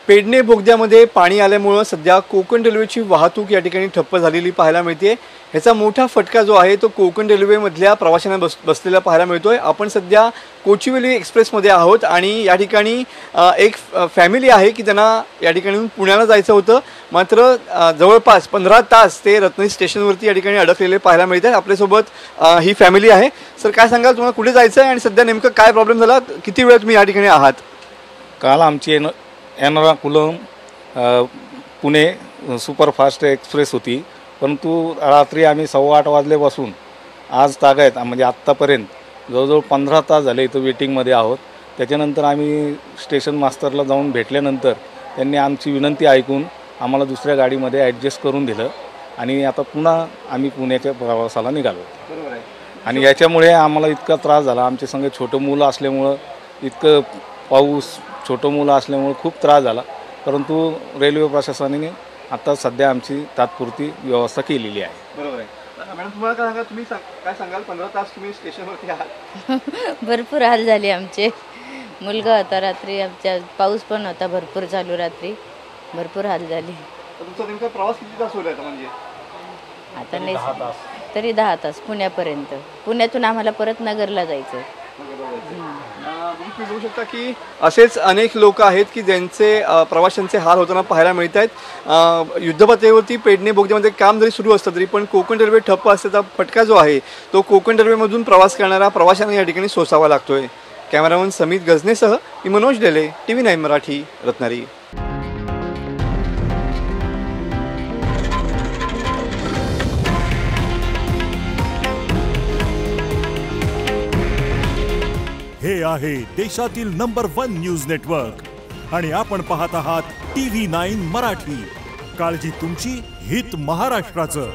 पेडणे बोगद्यामध्ये पाणी आल्यामुळे सध्या कोकण रेल्वेची वाहतूक या ठिकाणी ठप्प झालेली पाहायला मिळते। ह्याचा मोठा फटका जो आहे तो कोकण रेल्वेमधल्या प्रवाशांना बसलेला पाहायला मिळतोय। आपण सध्या कोचुवेली एक्सप्रेसमध्ये आहोत आणि या ठिकाणी एक फॅमिली आहे की त्यांना या ठिकाणी पुण्याला जायचं होतं, मात्र जवळपास 15 तास ते रत्नागिरी स्टेशनवरती या ठिकाणी अडकलेले पाहायला मिळतात। आपल्यासोबत ही फॅमिली आहे। सर, काय सांगाल, तुम्हाला कुठे जायचं आहे आणि सध्या नेमकं काय प्रॉब्लेम झाला, किती वेळ तुम्ही या ठिकाणी आहात? काल आमची एर्नाकुलम पुणे सुपरफास्ट एक्सप्रेस होती, परंतु रात्री आम्ही 8:15 वाजल्यापासून आज तागायत म्हणजे आत्तापर्यंत जवळजवळ 15 तास झाले इथं वेटिंगमध्ये आहोत। त्याच्यानंतर आम्ही स्टेशन मास्टरला जाऊन भेटल्यानंतर त्यांनी आमची विनंती ऐकून आम्हाला दुसऱ्या गाडीमध्ये ॲडजस्ट करून दिलं आणि आता पुन्हा आम्ही पुण्याच्या प्रवासाला निघालो। बरोबर आहे। आणि याच्यामुळे आम्हाला इतका त्रास झाला, आमच्या संग छोटं मुलं असल्यामुळं, इतकं पाऊस, छोटं मुलं असल्यामुळं खूप त्रास झाला, परंतु रेल्वे प्रशासनाने आता सध्या आमची तात्पुरती व्यवस्था केलेली आहे। बरोबर आहे। मॅडम, तुम्हाला काय सांगा, तुम्ही काय सांगाल, 15 तास तुम्ही स्टेशनवरती आहात? भरपूर हाल झाले आमचे। मुलगा होता, रात्री आमच्या पाऊस पण होता भरपूर चालू, रात्री भरपूर हाल झाले। तुमचा नेमका प्रवास किती तास होईल आता? म्हणजे आता नाही, तरी 10 तास पुण्यापर्यंत। पुण्यातून आम्हाला परत नगरला जायचं। तुम्ही बघू शकता की असेच अनेक लोक आहेत की ज्यांचे प्रवाशांचे हाल होताना पाहायला मिळत आहेत। युद्धपातळीवरती पेडणे बोगद्यामध्ये काम जरी सुरू असतं तरी पण कोकण रेल्वे ठप्प असल्याचा फटका जो आहे तो कोकण रेल्वेमधून प्रवास करणाऱ्या प्रवाशांना या ठिकाणी सोसावा लागतोय। कॅमेरामन समित गजनेसह मी मनोज डेले, TV9 मराठी, रत्नागिरी। हे आहे देशातील नंबर 1 न्यूज नेटवर्क आणि आपण पाहत आहात TV9 मराठी। काळजी तुमची, हित महाराष्ट्राचं।